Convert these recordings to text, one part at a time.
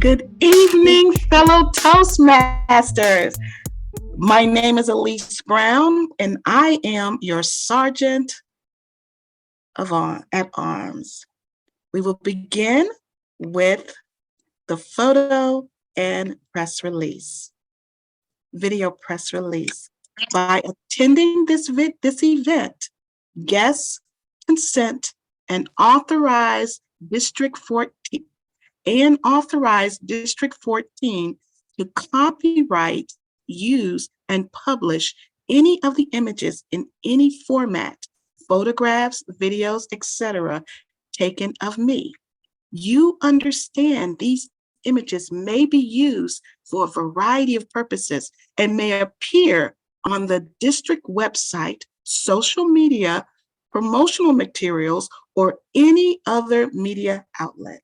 Good evening, fellow Toastmasters. My name is Elise Brown, and I am your Sergeant at Arms. We will begin with the photo and press release, video press release. By attending this event, guests consent and authorize District 14 to copyright, use, and publish any of the images in any format, photographs, videos, etc., taken of me. You understand these images may be used for a variety of purposes and may appear on the district website, social media, promotional materials, or any other media outlet.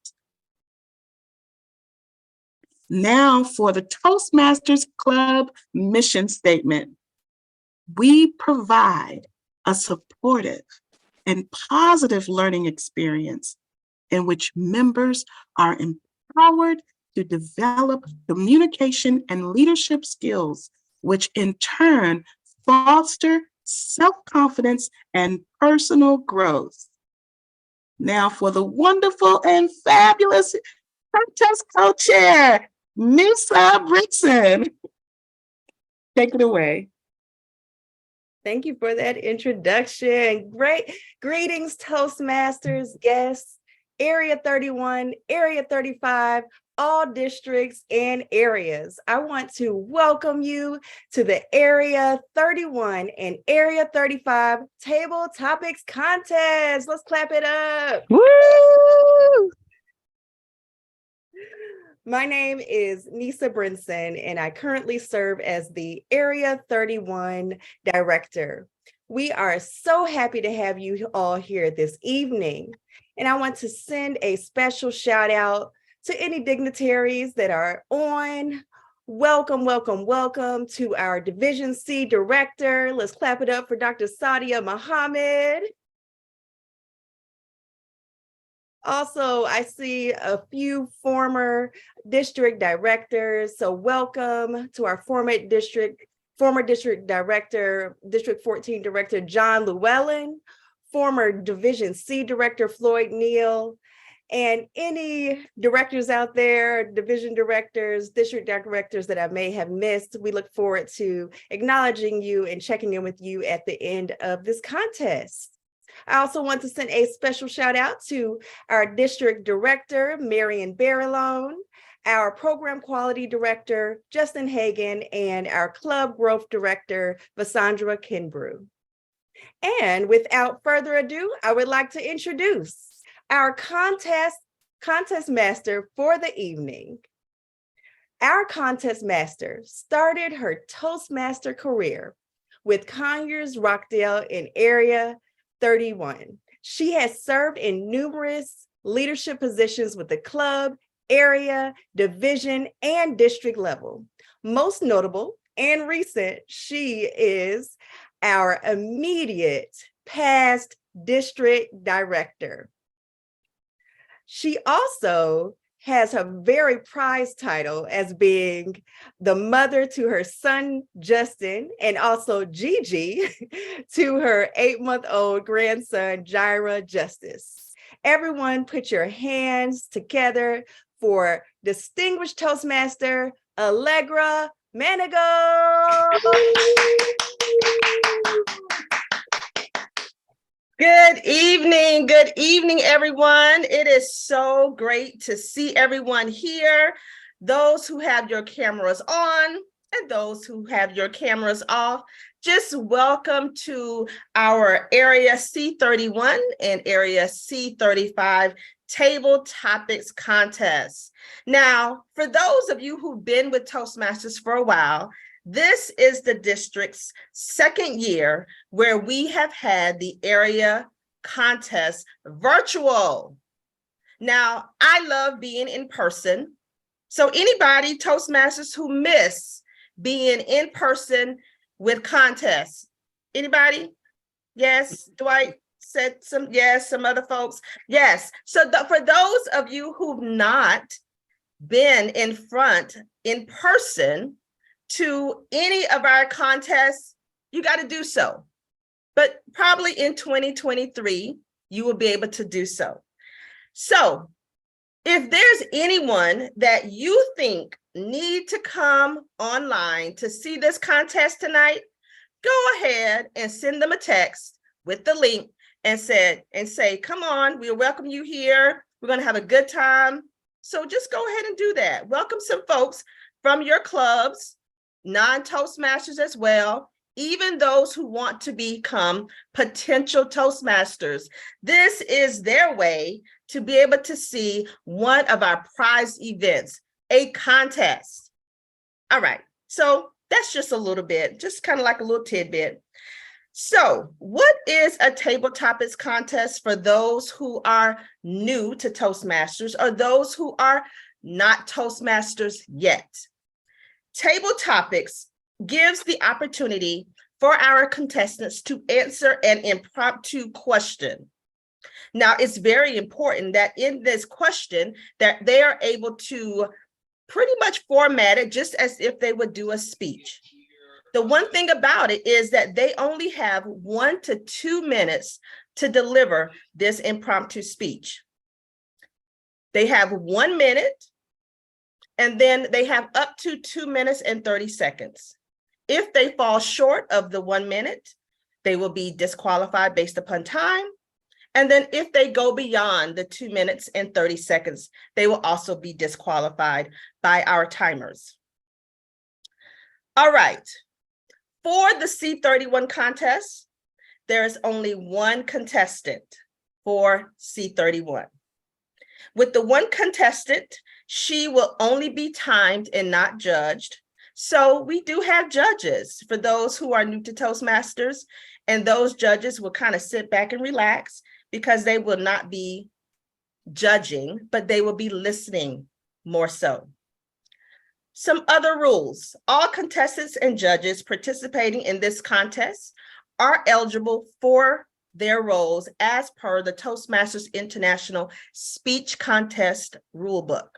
Now for the Toastmasters Club mission statement. We provide a supportive and positive learning experience in which members are empowered to develop communication and leadership skills, which in turn foster self-confidence and personal growth. Now for the wonderful and fabulous contest co-chair, Nisa Brickson. Take it away. Thank you for that introduction. Great greetings, Toastmasters, guests, Area 31, Area 35, all districts and areas. I want to welcome you to the Area 31 and Area 35 Table Topics Contest. Let's clap it up. Woo! My name is Nisa Brinson, and I currently serve as the Area 31 Director. We are so happy to have you all here this evening, and I want to send a special shout out to any dignitaries that are on. Welcome, welcome, welcome to our Division C Director. Let's clap it up for Dr. Sadia Muhammad. Also, I see a few former district directors. So welcome to our former district director, District 14 Director John Llewellyn, former Division C Director Floyd Neal, and any directors out there, division directors, district directors that I may have missed. We look forward to acknowledging you and checking in with you at the end of this contest. I also want to send a special shout out to our district director, Marion Barrelone, our program quality director, Justin Hagan, and our club growth director, Vasandra Kinbrew. And without further ado, I would like to introduce our contest master for the evening. Our contest master started her Toastmaster career with Conyers Rockdale in Area 31. She has served in numerous leadership positions with the club, area, division, and district level. Most notable and recent, she is our immediate past district director. She also has her very prized title as being the mother to her son, Justin, and also Gigi to her 8-month-old grandson, Jaira Justice. Everyone put your hands together for distinguished Toastmaster, Allegra Manigo. Good evening, everyone. It is so great to see everyone here, those who have your cameras on and those who have your cameras off. Just welcome to our Area C31 and Area C35 Table Topics Contest. Now, for those of you who've been with Toastmasters for a while, this is the district's second year where we have had the area contest virtual. Now, I love being in person. So anybody, Toastmasters, who miss being in person with contests? Anybody? Yes, Dwight said some, yes, some other folks. Yes, so for those of you who've not been in person to any of our contests, you got to do so. But probably in 2023, you will be able to do so. So if there's anyone that you think need to come online to see this contest tonight, go ahead and send them a text with the link and say, come on, we'll welcome you here. We're going to have a good time. So just go ahead and do that. Welcome some folks from your clubs, non-Toastmasters as well, even those who want to become potential Toastmasters. This is their way to be able to see one of our prize events, a contest. All right, so that's just a little bit, just kind of like a little tidbit. So what is a Table Topics contest for those who are new to Toastmasters or those who are not Toastmasters yet? Table Topics gives the opportunity for our contestants to answer an impromptu question. Now, it's very important that in this question that they are able to pretty much format it just as if they would do a speech. The one thing about it is that they only have 1 to 2 minutes to deliver this impromptu speech. They have 1 minute, and then they have up to 2 minutes and 30 seconds. If they fall short of the 1 minute, they will be disqualified based upon time. And then if they go beyond the 2 minutes and 30 seconds, they will also be disqualified by our timers. All right. For the C31 contest, there is only one contestant for C31. With the one contestant, she will only be timed and not judged. So we do have judges for those who are new to Toastmasters, and those judges will kind of sit back and relax because they will not be judging, but they will be listening more so. Some other rules: all contestants and judges participating in this contest are eligible for their roles as per the Toastmasters International Speech Contest Rulebook.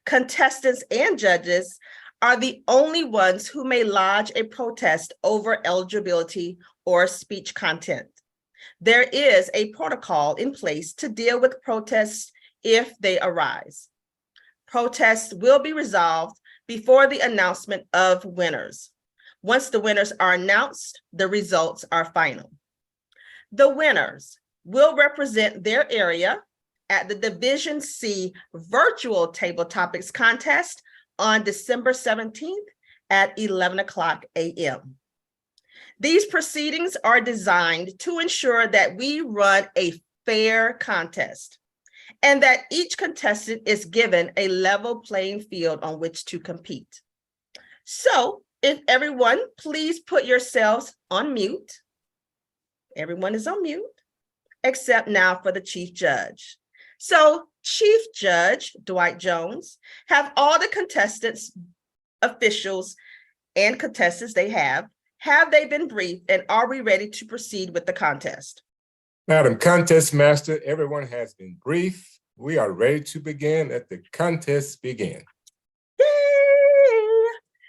Contestants and judges are the only ones who may lodge a protest over eligibility or speech content. There is a protocol in place to deal with protests if they arise. Protests will be resolved before the announcement of winners. Once the winners are announced, the results are final. The winners will represent their area at the Division C Virtual Table Topics Contest on December 17th at 11 a.m. These proceedings are designed to ensure that we run a fair contest and that each contestant is given a level playing field on which to compete. So if everyone, please put yourselves on mute. Everyone is on mute, except now for the Chief Judge. So Chief Judge Dwight Jones, have all the contestants, officials, and contestants have they been briefed, and are we ready to proceed with the contest? Madam Contest Master, everyone has been briefed. We are ready to begin. Let the contest begin. Yay!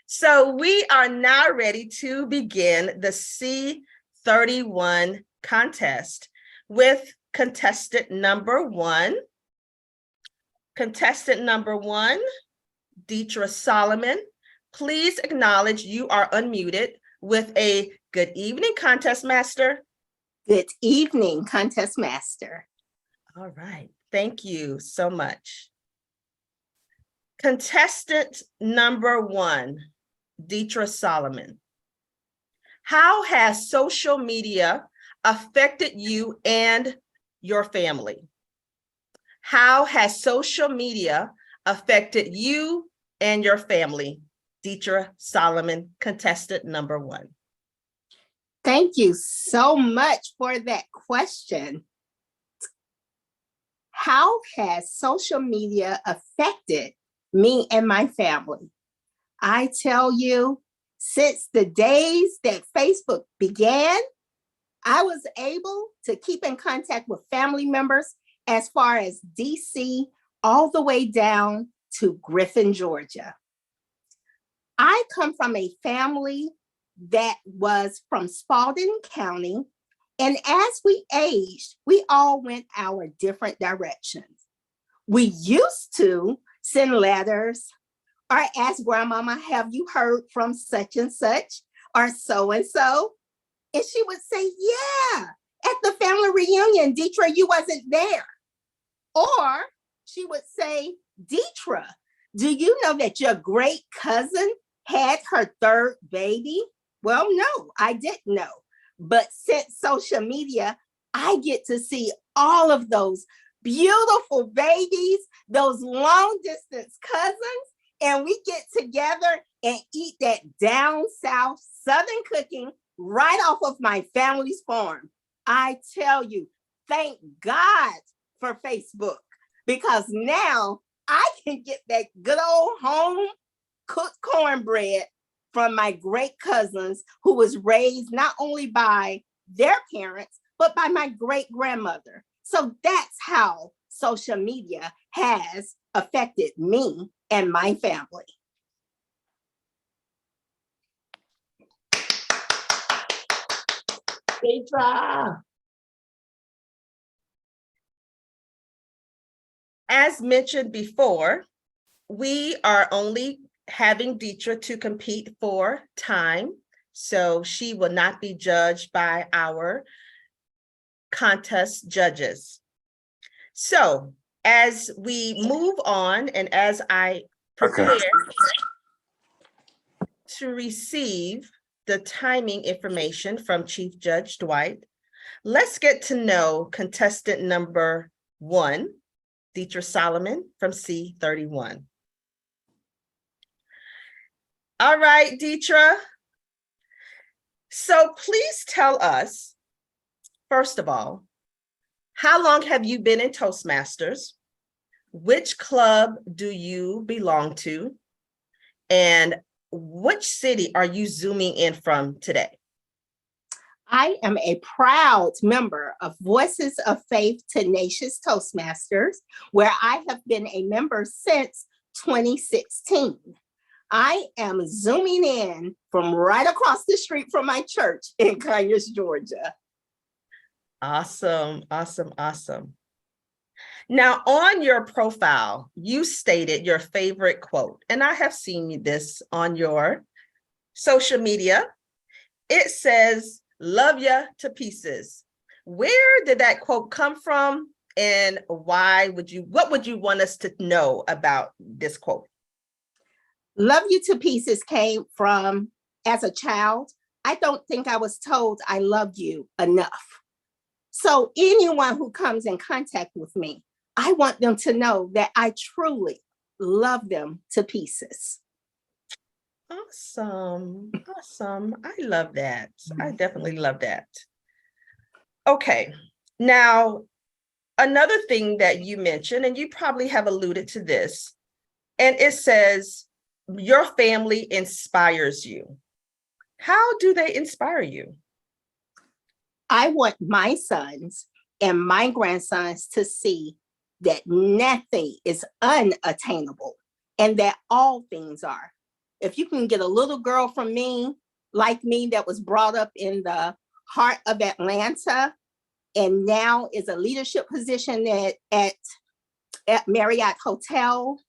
So we are now ready to begin the C31 contest with contestant number one. Contestant number one, Deetra Solomon, please acknowledge you are unmuted with a good evening, Contest Master. Good evening, Contest Master. All right, thank you so much. Contestant number one, Deetra Solomon. How has social media affected you and your family? How has social media affected you and your family? Deetra Solomon, contestant number one. Thank you so much for that question. How has social media affected me and my family? I tell you, since the days that Facebook began, I was able to keep in contact with family members as far as DC, all the way down to Griffin, Georgia. I come from a family that was from Spalding County. And as we aged, we all went our different directions. We used to send letters or ask grandmama, have you heard from such and such or so and so? And she would say, yeah, at the family reunion, Deetra, you wasn't there. Or she would say, Deetra, do you know that your great cousin had her third baby? Well, no, I didn't know. But since social media, I get to see all of those beautiful babies, those long distance cousins, and we get together and eat that down south Southern cooking right off of my family's farm. I tell you, thank God for Facebook, because now I can get that good old home cooked cornbread from my great cousins who was raised not only by their parents, but by my great grandmother. So that's how social media has affected me and my family. Deetra. As mentioned before, we are only having Deetra to compete for time, so she will not be judged by our contest judges. So as we move on and as I prepare to receive the timing information from Chief Judge Dwight, let's get to know contestant number 1, Deetra Solomon from C31. All right, Deetra. So please tell us, first of all, how long have you been in Toastmasters? Which club do you belong to? And which city are you zooming in from today? I am a proud member of Voices of Faith Tenacious Toastmasters, where I have been a member since 2016. I am zooming in from right across the street from my church in Conyers, Georgia. Awesome, awesome, awesome. Now, on your profile, you stated your favorite quote, and I have seen this on your social media. It says, "Love ya to pieces." Where did that quote come from, and what would you want us to know about this quote? Love you to pieces came from, as a child, I don't think I was told I loved you enough. So anyone who comes in contact with me, I want them to know that I truly love them to pieces. Awesome, awesome. I love that. I definitely love that. Okay, now, another thing that you mentioned, and you probably have alluded to this, and it says, your family inspires you. How do they inspire you? I want my sons and my grandsons to see that nothing is unattainable and that all things are. If you can get a little girl from me, like me, that was brought up in the heart of Atlanta and now is a leadership position at Marriott Hotel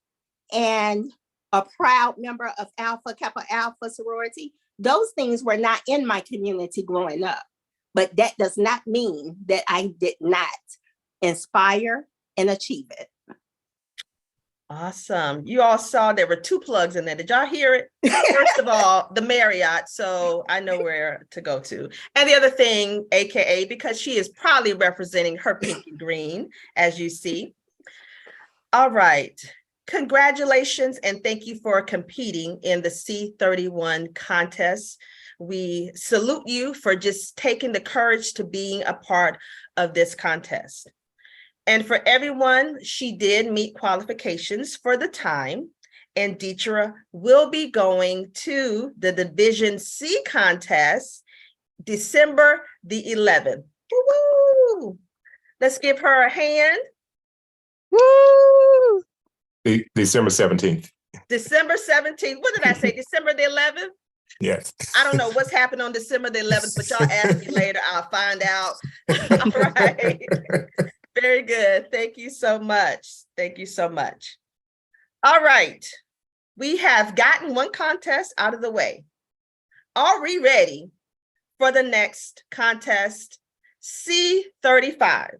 and a proud member of Alpha Kappa Alpha sorority, those things were not in my community growing up. But that does not mean that I did not inspire and achieve it. Awesome. You all saw there were 2 plugs in there. Did y'all hear it? First of all, the Marriott, so I know where to go to. And the other thing, AKA, because she is proudly representing her pink and green, as you see. All right. Congratulations and thank you for competing in the C31 contest. We salute you for just taking the courage to being a part of this contest. And for everyone, she did meet qualifications for the time, and Deetra will be going to the Division C contest December the 11th. Woo-hoo! Let's give her a hand. Woo! December 17th. December 17th. What did I say? December the 11th? Yes. I don't know what's happened on December the 11th, but y'all ask me later. I'll find out. All right. Very good. Thank you so much. Thank you so much. All right. We have gotten one contest out of the way. Are we ready for the next contest, C35?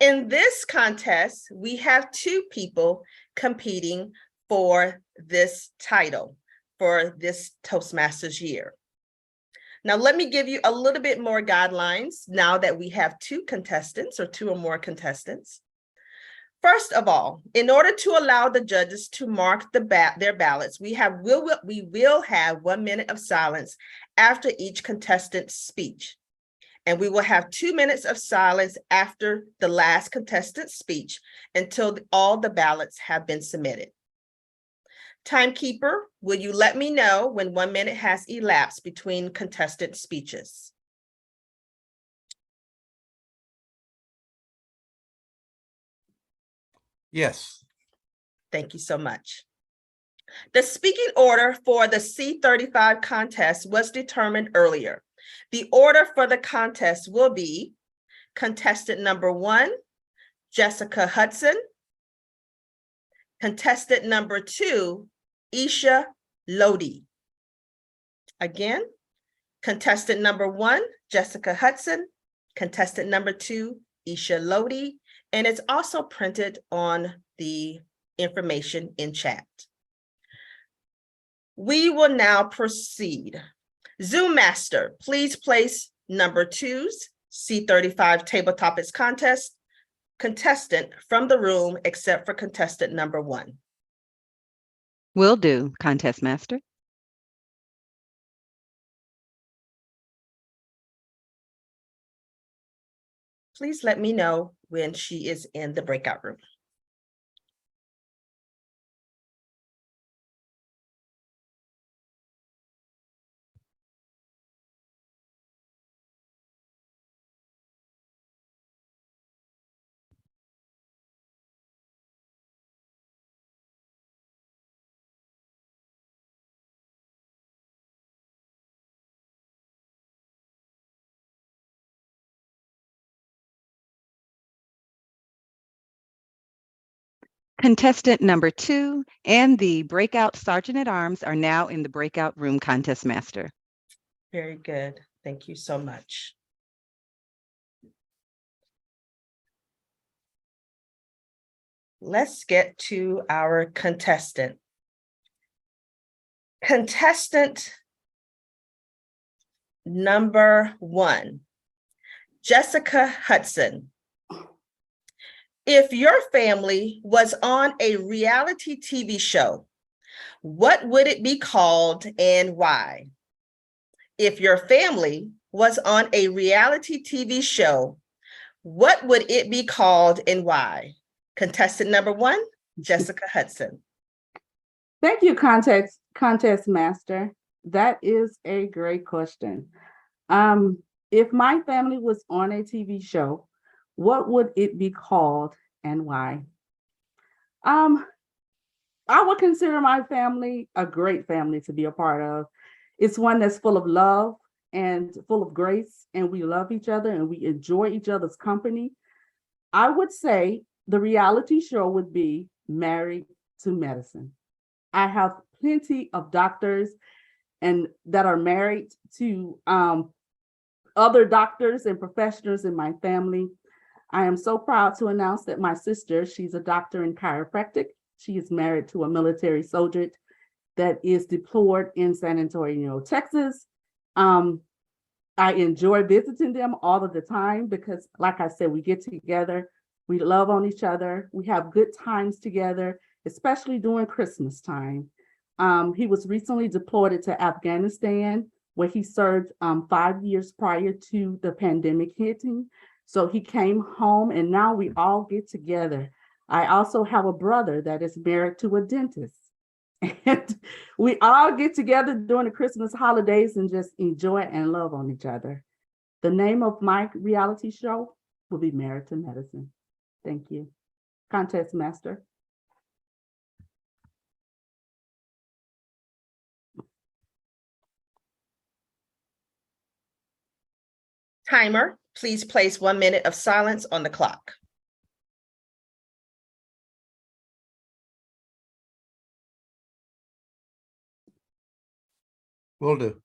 In this contest, we have two people competing for this title, for this Toastmasters year. Now, let me give you a little bit more guidelines now that we have two contestants or two or more contestants. First of all, in order to allow the judges to mark their ballots, we will have 1 minute of silence after each contestant's speech. And we will have 2 minutes of silence after the last contestant's speech until all the ballots have been submitted. Timekeeper, will you let me know when 1 minute has elapsed between contestant speeches? Yes. Thank you so much. The speaking order for the C35 contest was determined earlier. The order for the contest will be contestant number 1, Jessica Hudson. Contestant number 2, Isha Lodi. Again, contestant number 1, Jessica Hudson. Contestant number 2, Isha Lodi. And it's also printed on the information in chat. We will now proceed. Zoom Master, please place number 2's C35 Table Topics contest contestant from the room except for contestant number 1. Will do, Contest Master. Please let me know when she is in the breakout room. Contestant number 2 and the breakout Sergeant at Arms are now in the breakout room, Contest Master. Very good. Thank you so much. Let's get to our contestant. Contestant number 1, Jessica Hudson. If your family was on a reality TV show, what would it be called and why? If your family was on a reality TV show, what would it be called and why? Contestant number 1, Jessica Hudson. Thank you, Contest Master. That is a great question. If my family was on a TV show, what would it be called and why? I would consider my family a great family to be a part of. It's one that's full of love and full of grace, and we love each other and we enjoy each other's company. I would say the reality show would be Married to Medicine. I have plenty of doctors and that are married to other doctors and professionals in my family. I am so proud to announce that my sister, she's a doctor in chiropractic. She is married to a military soldier that is deployed in San Antonio, Texas. I enjoy visiting them all of the time because, like I said, we get together, we love on each other, we have good times together, especially during Christmas time. He was recently deployed to Afghanistan, where he served 5 years prior to the pandemic hitting. So he came home and now we all get together. I also have a brother that is married to a dentist. And we all get together during the Christmas holidays and just enjoy and love on each other. The name of my reality show will be Married to Medicine. Thank you. Contest Master. Timer, please place 1 minute of silence on the clock. Will do.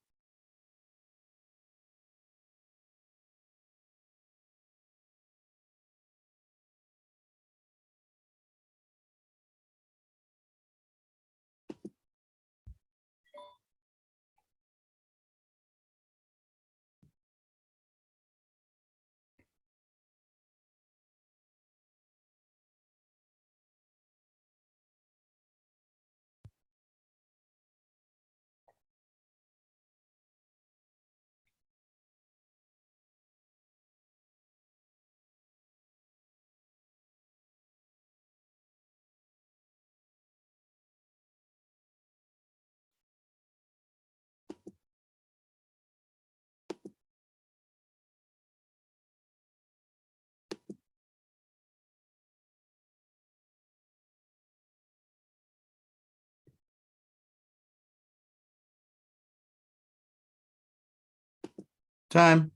Time.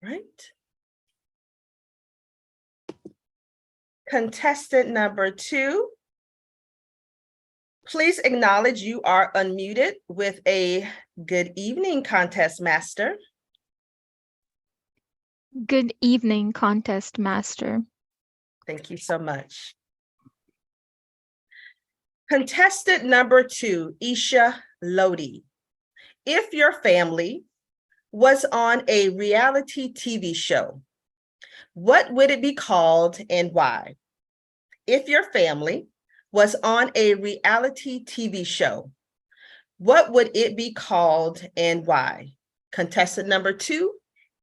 Right. Contestant number 2, please acknowledge you are unmuted with a good evening, contest master. Good evening, contest master. Thank you so much. Contestant number 2, Isha Lodi. If your family was on a reality TV show, what would it be called and why? If your family was on a reality TV show, what would it be called and why? Contestant number 2,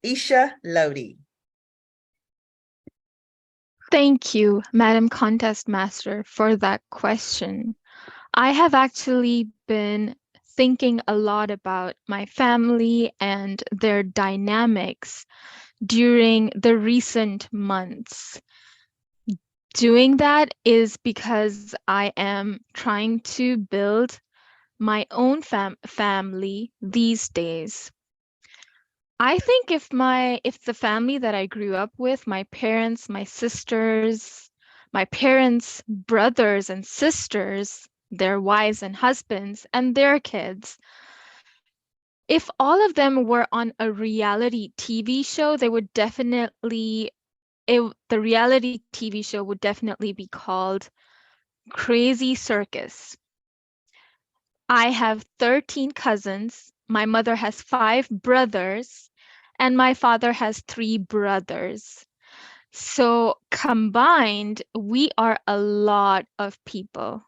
Isha Lodi. Thank you, Madam Contest Master, for that question. I have actually been thinking a lot about my family and their dynamics during the recent months. Doing that is because I am trying to build my own family these days. I think if the family that I grew up with, my parents, my sisters, my parents' brothers and sisters, their wives and husbands, and their kids, if all of them were on a reality TV show, they would definitely, the reality TV show would definitely be called Crazy Circus. I have 13 cousins. My mother has 5 brothers, and my father has 3 brothers. So combined, we are a lot of people.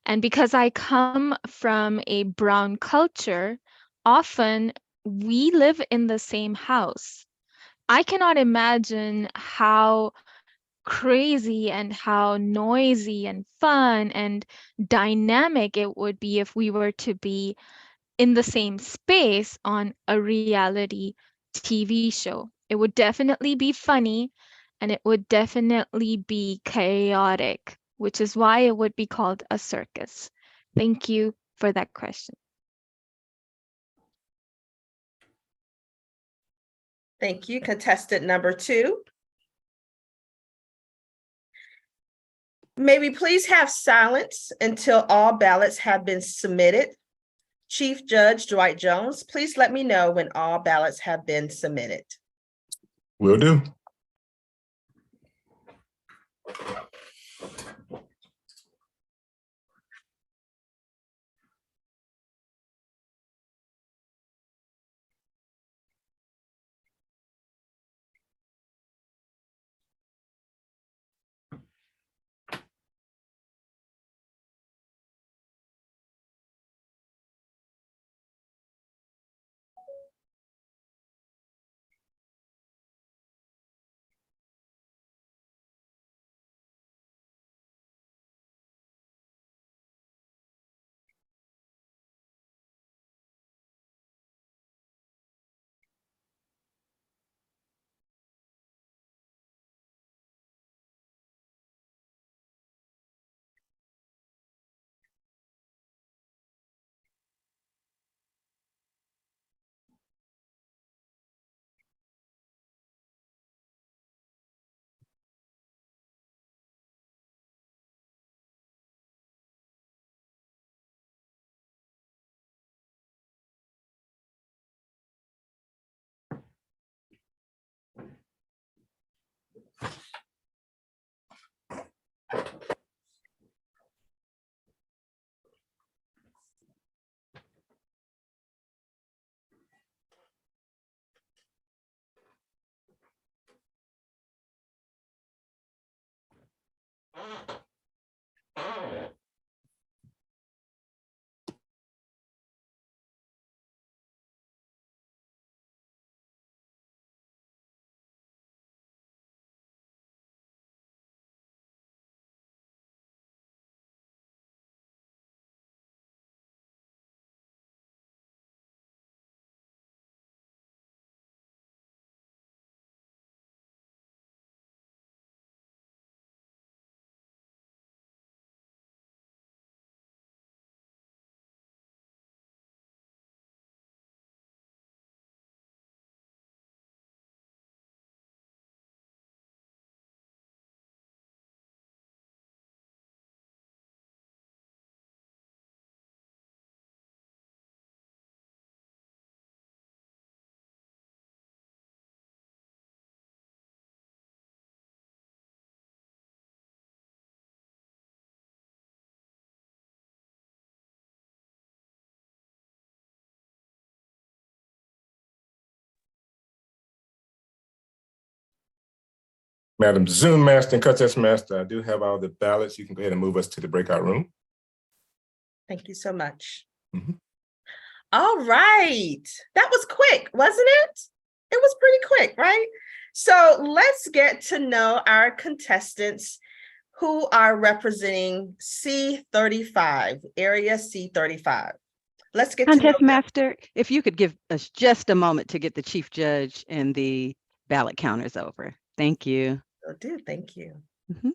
And because I come from a brown culture, often we live in the same house. I cannot imagine how crazy and how noisy and fun and dynamic it would be if we were to be in the same space on a reality TV show. It would definitely be funny and it would definitely be chaotic, which is why it would be called a circus. Thank you for that question. Thank you, contestant number 2. May we please have silence until all ballots have been submitted. Chief Judge Dwight Jones, please let me know when all ballots have been submitted. Will do. Madam Zoom Master and Contest Master, I do have all the ballots. You can go ahead and move us to the breakout room. Thank you so much. Mhm. All right. That was quick, wasn't it? It was pretty quick, right? So let's get to know our contestants who are representing C35, area C35. Let's get to know Contest them. Master, if you could give us just a moment to get the chief judge and the ballot counters over. Thank you. Will do. Thank you. Mhm.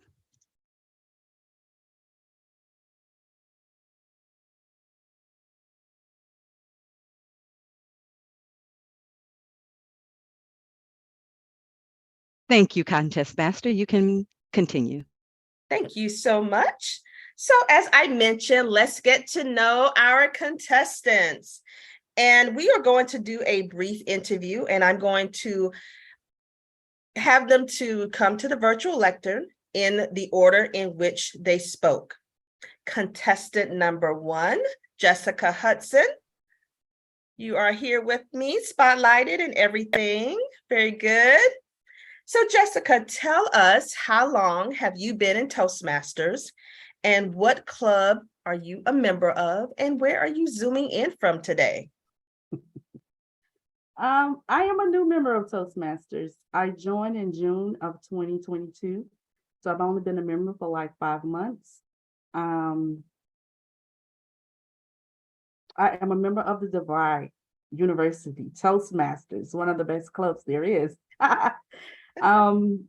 Thank you, Contest Master. You can continue. Thank you so much. So as I mentioned, let's get to know our contestants. And we are going to do a brief interview, and I'm going to have them to come to the virtual lectern in the order in which they spoke. Contestant number 1, Jessica Hudson. You are here with me, spotlighted and everything. Very good. So Jessica, tell us, how long have you been in Toastmasters, and what club are you a member of, and where are you zooming in from today? I am a new member of Toastmasters. I joined in June of 2022. So I've only been a member for like 5 months. I am a member of the DeVry University Toastmasters, one of the best clubs there is. I am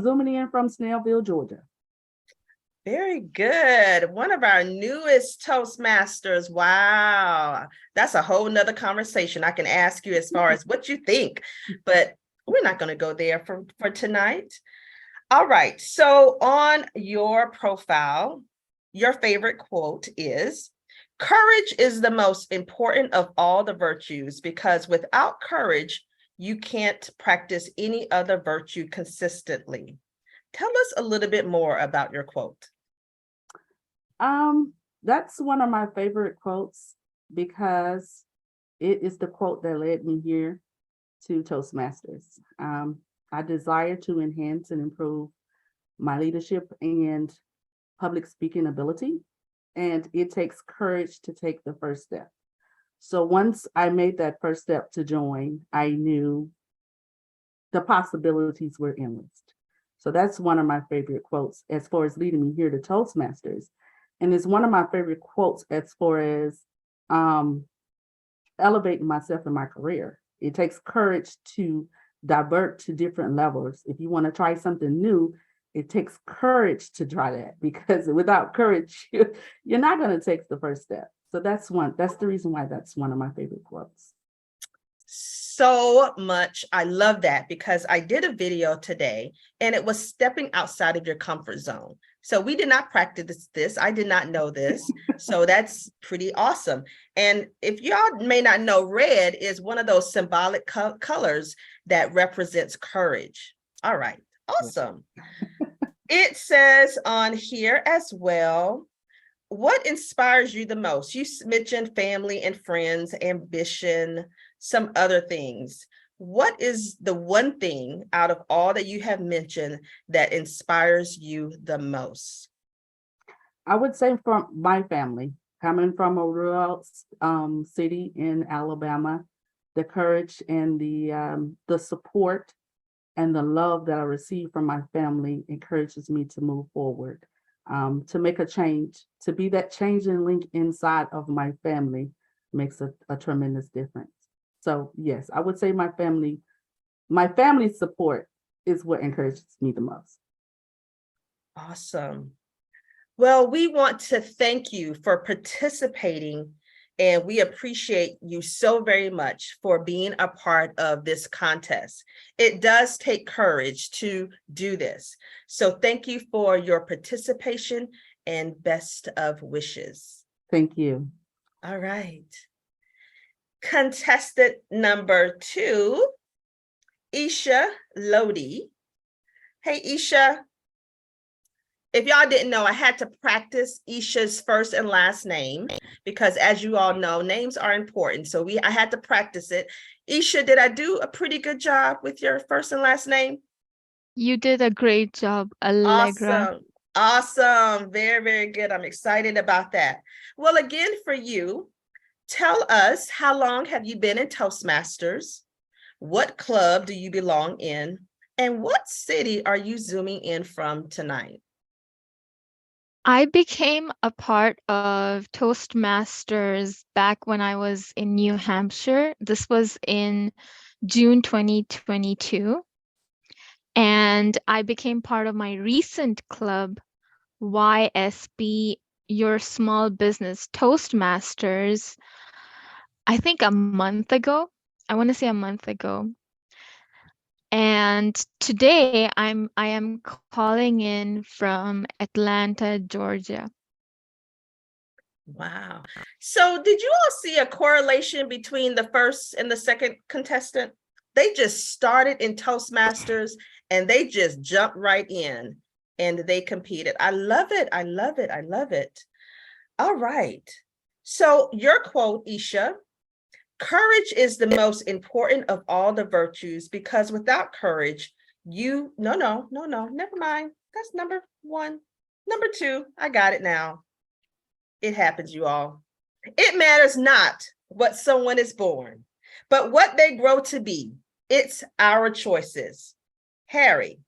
zooming in from Snellville, Georgia. Very good. One of our newest Toastmasters. Wow. That's a whole nother conversation I can ask you as far as what you think, but we're not going to go there for tonight. All right. So on your profile, your favorite quote is, "Courage is the most important of all the virtues, because without courage, you can't practice any other virtue consistently." Tell us a little bit more about your quote. That's one of my favorite quotes because it is the quote that led me here to Toastmasters. I desire to enhance and improve my leadership and public speaking ability, and it takes courage to take the first step. So once I made that first step to join, I knew the possibilities were endless. So that's one of my favorite quotes as far as leading me here to Toastmasters. And it's one of my favorite quotes as far as elevating myself in my career. It takes courage to divert to different levels. If you want to try something new, it takes courage to try that, because without courage, you're not going to take the first step. So that's the reason why that's one of my favorite quotes. So much. I love that, because I did a video today and it was stepping outside of your comfort zone. So we did not practice this. I did not know this. So that's pretty awesome. And if y'all may not know, red is one of those symbolic colors that represents courage. All right. Awesome. It says on here as well, what inspires you the most? You mentioned family and friends, ambition, some other things. what is the one thing out of all that you have mentioned that inspires you the most? I would say from my family, coming from a rural city in Alabama, the courage and the support and the love that I receive from my family encourages me to move forward, to make a change, to be that changing link inside of my family makes a tremendous difference. So yes, I would say my family's support is what encourages me the most. Awesome. Well, we want to thank you for participating, and we appreciate you so very much for being a part of this contest. It does take courage to do this. So thank you for your participation and best of wishes. Thank you. All right. Contestant number 2, Isha Lodi. Hey, Isha. If y'all didn't know, I had to practice Isha's first and last name because, as you all know, names are important. So I had to practice it. Isha, did I do a pretty good job with your first and last name? You did a great job, Allegra. Awesome. Very, very good. I'm excited about that. Well, again, for you, tell us, how long have you been in Toastmasters? What club do you belong in? And what city are you zooming in from tonight? I became a part of Toastmasters back when I was in New Hampshire. This was in June 2022. And I became part of my recent club, YSB, Your Small Business Toastmasters, I think a month ago. I want to say a month ago. And today I am calling in from Atlanta, Georgia. Wow. So did you all see a correlation between the first and the second contestant? They just started in Toastmasters and they just jumped right in and they competed. I love it. I love it. I love it. All right. So your quote, Isha, courage is the most important of all the virtues because without courage, no, never mind. That's number 1. Number 2, I got it now. It happens, you all. It matters not what someone is born, but what they grow to be. It's our choices. Harry,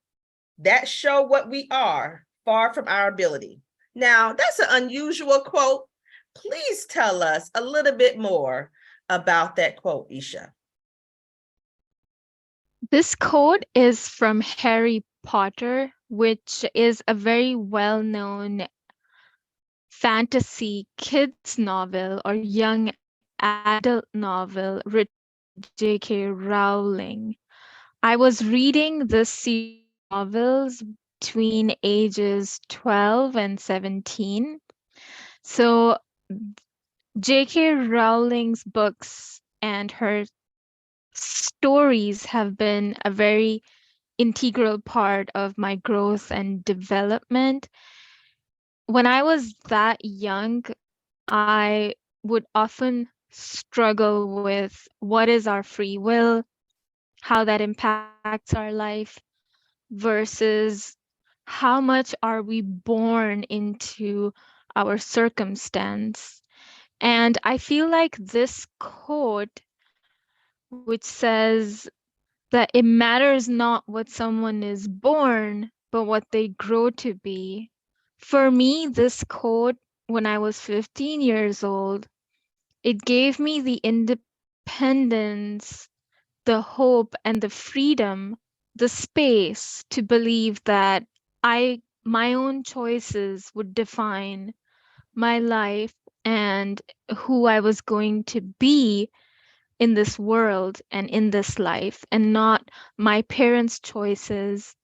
that show what we are, far from our ability. Now, that's an unusual quote. Please tell us a little bit more about that quote, Isha. This quote is from Harry Potter, which is a very well-known fantasy kids novel or young adult novel written by J.K. Rowling. I was reading this series of novels between ages 12 and 17. So J.K. Rowling's books and her stories have been a very integral part of my growth and development. When I was that young, I would often struggle with what is our free will, how that impacts our life, versus how much are we born into our circumstance. And I feel like this quote, which says that it matters not what someone is born, but what they grow to be. For me, this quote, when I was 15 years old, it gave me the independence, the hope, and the freedom, the space to believe that my own choices would define my life and who I was going to be in this world and in this life, and not my parents' choices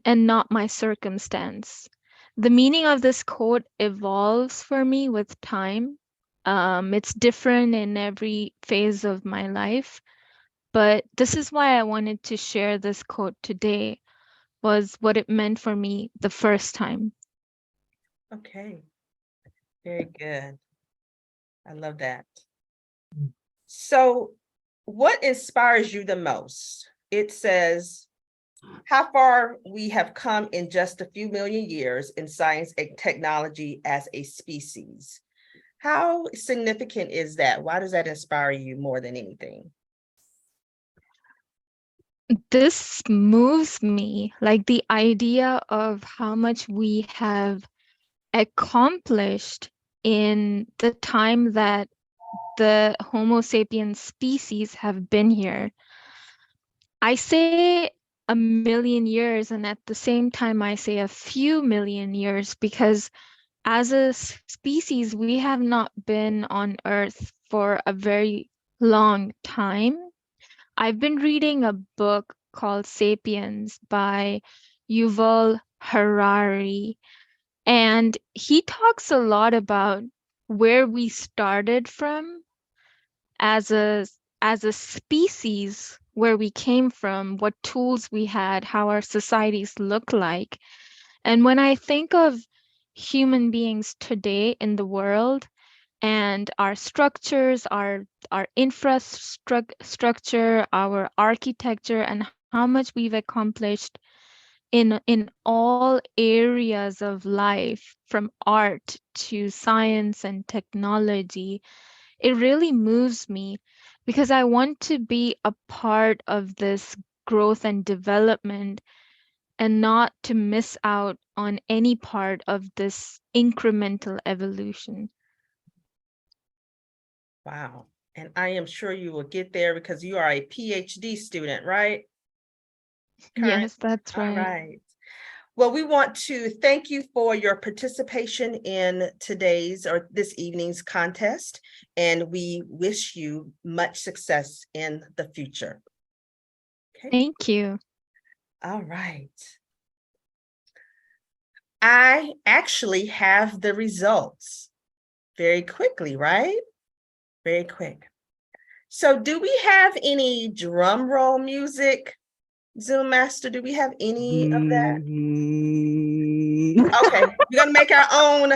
and not my circumstance. The meaning of this quote evolves for me with time. It's different in every phase of my life, but this is why I wanted to share this quote today, was what it meant for me the first time. Okay, very good. I love that. So what inspires you the most? It says, how far we have come in just a few million years in science and technology as a species. How significant is that? Why does that inspire you more than anything? This moves me, like the idea of how much we have accomplished in the time that the Homo sapiens species have been here. I say a million years, and at the same time, I say a few million years, because as a species, we have not been on Earth for a very long time. I've been reading a book called Sapiens by Yuval Harari, and he talks a lot about where we started from as a species, where we came from, what tools we had, how our societies look like. And when I think of human beings today in the world and our structures, our infrastructure, our architecture, and how much we've accomplished in all areas of life, from art to science and technology, it really moves me, because I want to be a part of this growth and development and not to miss out on any part of this incremental evolution. Wow. And I am sure you will get there because you are a PhD student, right? Current? Yes, that's All right. right. Well, we want to thank you for your participation in today's or this evening's contest, and we wish you much success in the future. Okay. Thank you. All right. I actually have the results very quickly, right? Very quick. So do we have any drum roll music? Zoom Master, do we have any of that? Okay, we're gonna make our own.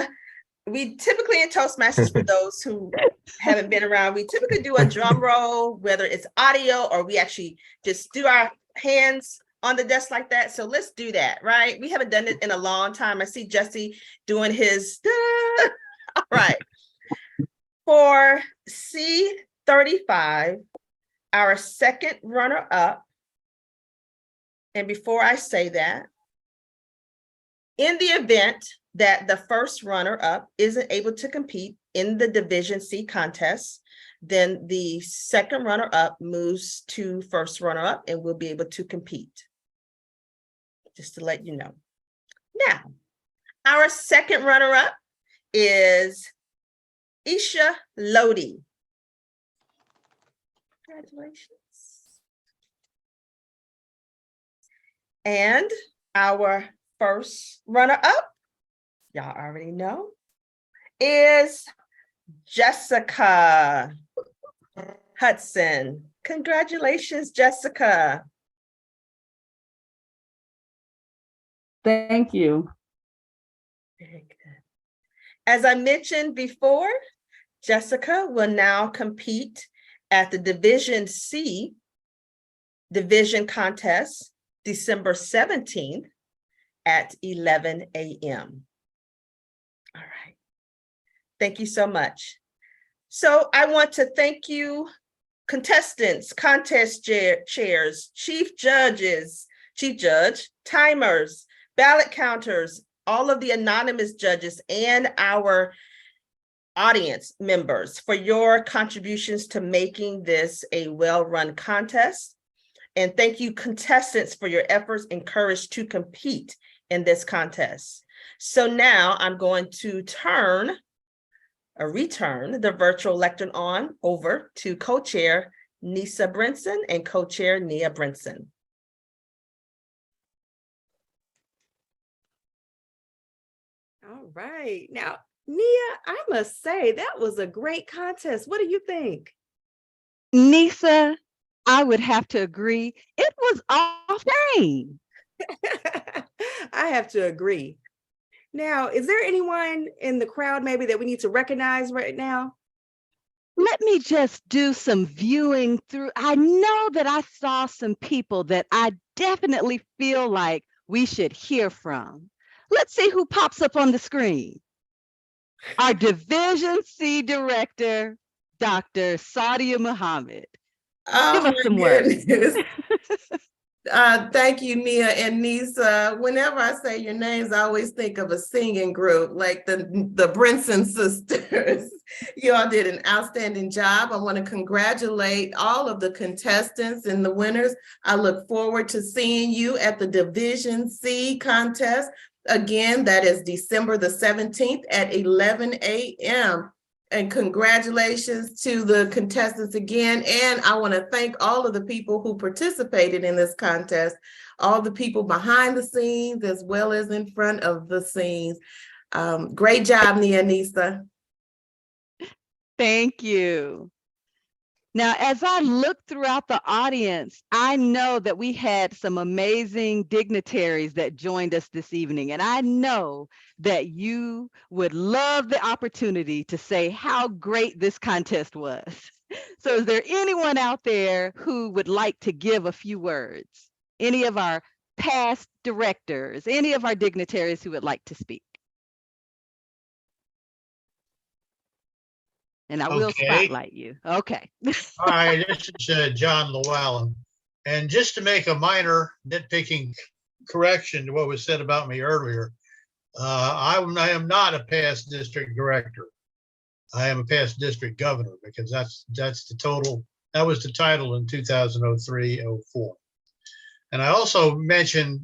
We typically in Toastmasters, for those who haven't been around, we typically do a drum roll, whether it's audio or we actually just do our hands on the desk like that. So let's do that, right? We haven't done it in a long time. I see Jesse doing his. All right. For C35, our second runner-up, and before I say that, in the event that the first runner-up isn't able to compete in the Division C contest, then the second runner-up moves to first runner-up and will be able to compete. Just to let you know. Now, our second runner-up is Isha Lodi. Congratulations. And our first runner-up, y'all already know, is Jessica Hudson. Congratulations, Jessica. Thank you. Very good. As I mentioned before, Jessica will now compete at the Division C division contest December 17th at 11 a.m. All right. Thank you so much. So I want to thank you, contestants, contest chairs, chief judges, chief judge, timers, ballot counters, all of the anonymous judges, and our audience members for your contributions to making this a well-run contest. And thank you, contestants, for your efforts and courage to compete in this contest. So now I'm going to return the virtual lectern on over to co-chair Nisa Brinson and co-chair Nia Brinson. All right. Now, Nia, I must say that was a great contest. What do you think? Nisa, I would have to agree. It was off chain. I have to agree. Now, is there anyone in the crowd maybe that we need to recognize right now? let me just do some viewing through. I know that I saw some people that I definitely feel like we should hear from. Let's see who pops up on the screen. Our Division C Director, Dr. Sadia Muhammad. Oh, Give us my some words. goodness. Thank you, Nia and Nisa. Whenever I say your names, I always think of a singing group like the Brinson sisters. You all did an outstanding job. I want to congratulate all of the contestants and the winners. I look forward to seeing you at the Division C contest. Again, that is December the 17th at 11 a.m. And congratulations to the contestants again. And I want to thank all of the people who participated in this contest, all the people behind the scenes as well as in front of the scenes. Great job, Nia and Nisa. Thank you. Now, as I look throughout the audience, I know that we had some amazing dignitaries that joined us this evening, and I know that you would love the opportunity to say how great this contest was. So is there anyone out there who would like to give a few words? Any of our past directors, any of our dignitaries who would like to speak? And I will Okay. spotlight you. Okay. All right, this is John Llewellyn. And just to make a minor nitpicking correction to what was said about me earlier, I am not a past district director. I am a past district governor because that's the total, that was the title in 2003-04. And I also mentioned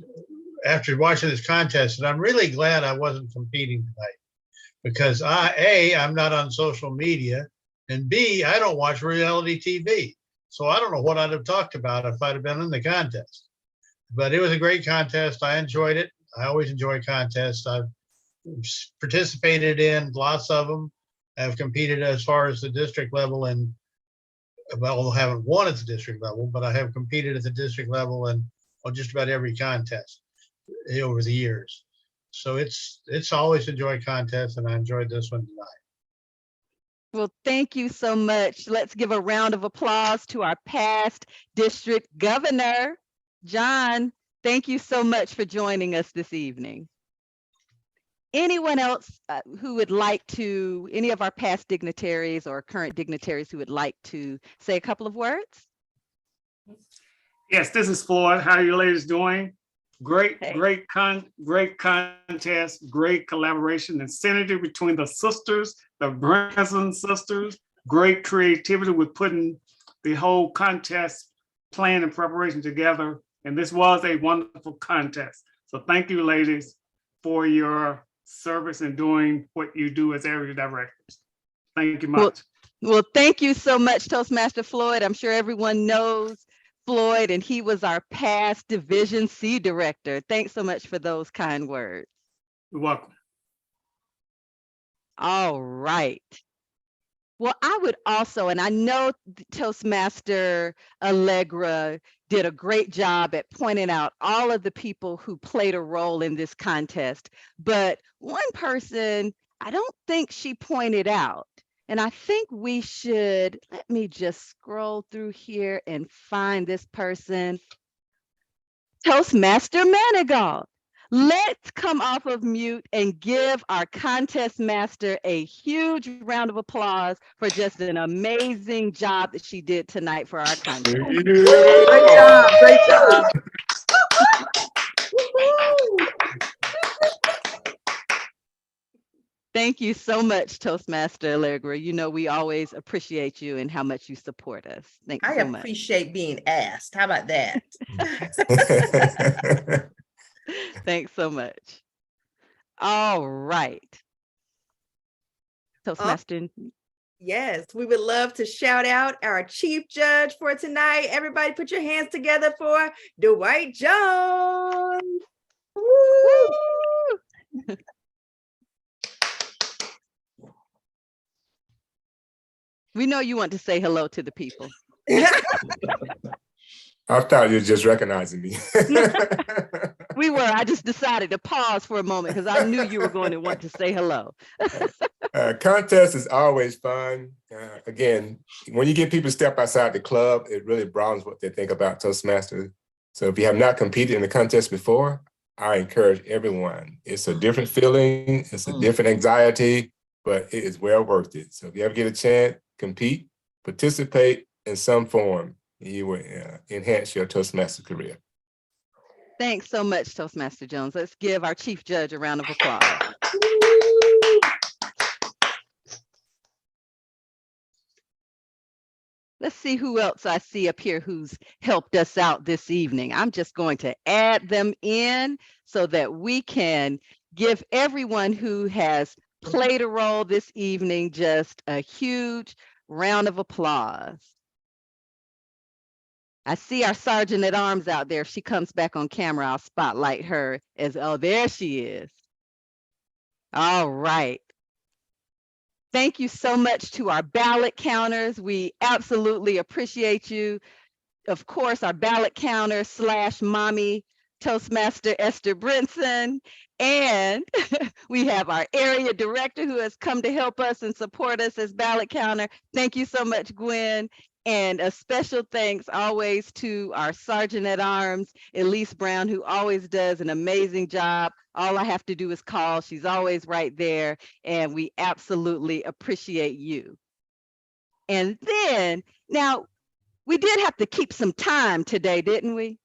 after watching this contest that I'm really glad I wasn't competing tonight because I'm not on social media, and B, I don't watch reality TV. So I don't know what I'd have talked about if I'd have been in the contest. But it was a great contest. I enjoyed it. I always enjoy contests. I've participated in lots of them. I've competed as far as the district level and, well, haven't won at the district level, but I have competed at the district level and on just about every contest over the years. So it's always enjoyed contests, and I enjoyed this one tonight. Well, thank you so much. Let's give a round of applause to our past district governor, John. Thank you so much for joining us this evening. Anyone else who would like to, any of our past dignitaries or current dignitaries who would like to say a couple of words? Yes, this is Floyd. How are you ladies doing? Great, Hey. great contest, great collaboration and synergy between the sisters, the Branson sisters, great creativity with putting the whole contest plan and preparation together. And this was a wonderful contest. So thank you, ladies, for your service and doing what you do as area directors. Thank you much. Well, thank you so much, Toastmaster Floyd. I'm sure everyone knows Floyd, and he was our past Division C director. Thanks so much for those kind words. You're welcome. All right. Well, I would also, and I know Toastmaster Allegra did a great job at pointing out all of the people who played a role in this contest, but one person I don't think she pointed out, and I think we should, let me just scroll through here and find this person. Toastmaster Manigault. Let's come off of mute and give our contest master a huge round of applause for just an amazing job that she did tonight for our contest. Great job, great job. Thank you so much, Toastmaster Allegra. You know, we always appreciate you and how much you support us. Thanks I so much. appreciate being asked. How about that? Thanks so much. All right. Toastmaster. Yes, we would love to shout out our chief judge for tonight. Everybody put your hands together for Dwight Jones. Woo! We know you want to say hello to the people. I thought you were just recognizing me. We were. I just decided to pause for a moment because I knew you were going to want to say hello. Contest is always fun. Again, when you get people to step outside the club, it really broadens what they think about Toastmasters. So if you have not competed in the contest before, I encourage everyone. It's a different feeling, it's a different anxiety, but it is well worth it. So if you ever get a chance, compete, participate in some form, you will enhance your Toastmaster career. Thanks so much, Toastmaster Jones. Let's give our chief judge a round of applause. Let's see who else I see up here who's helped us out this evening. I'm just going to add them in so that we can give everyone who has played a role this evening just a huge round of applause. I see our Sergeant at Arms out there. If she comes back on camera, I'll spotlight her as, oh, there she is. All right. Thank you so much to our ballot counters. We absolutely appreciate you. Of course, our ballot counter / mommy Toastmaster Esther Brinson. And we have our area director who has come to help us and support us as ballot counter. Thank you so much, Gwen. And a special thanks always to our Sergeant at Arms, Elise Brown, who always does an amazing job. All I have to do is call. She's always right there. And we absolutely appreciate you. And then, now, we did have to keep some time today, didn't we?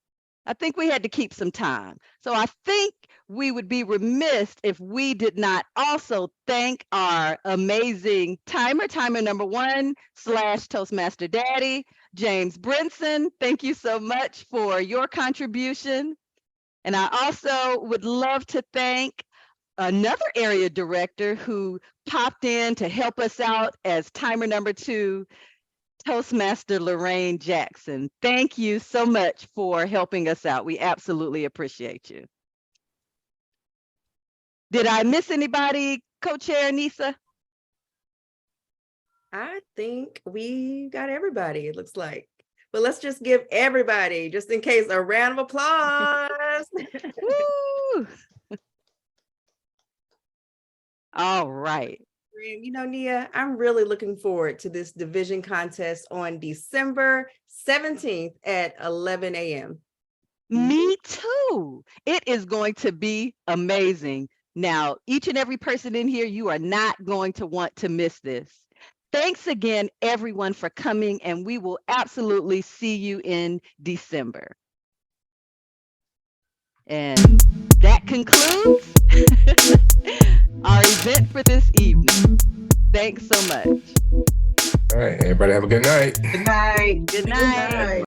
I think we had to keep some time. So I think we would be remiss if we did not also thank our amazing timer number 1 / Toastmaster Daddy, James Brinson. Thank you so much for your contribution. And I also would love to thank another area director who popped in to help us out as timer number 2, Toastmaster Lorraine Jackson. Thank you so much for helping us out. We absolutely appreciate you. Did I miss anybody, Co-Chair Nisa? I think we got everybody, it looks like. But let's just give everybody, just in case, a round of applause. Woo! All right. You know, Nia, I'm really looking forward to this division contest on December 17th at 11 a.m. Me too. It is going to be amazing. Now, each and every person in here, you are not going to want to miss this. Thanks again, everyone, for coming, and we will absolutely see you in December. And that concludes our event for this evening. Thanks so much. All right, everybody have a good night. Good night. Good night.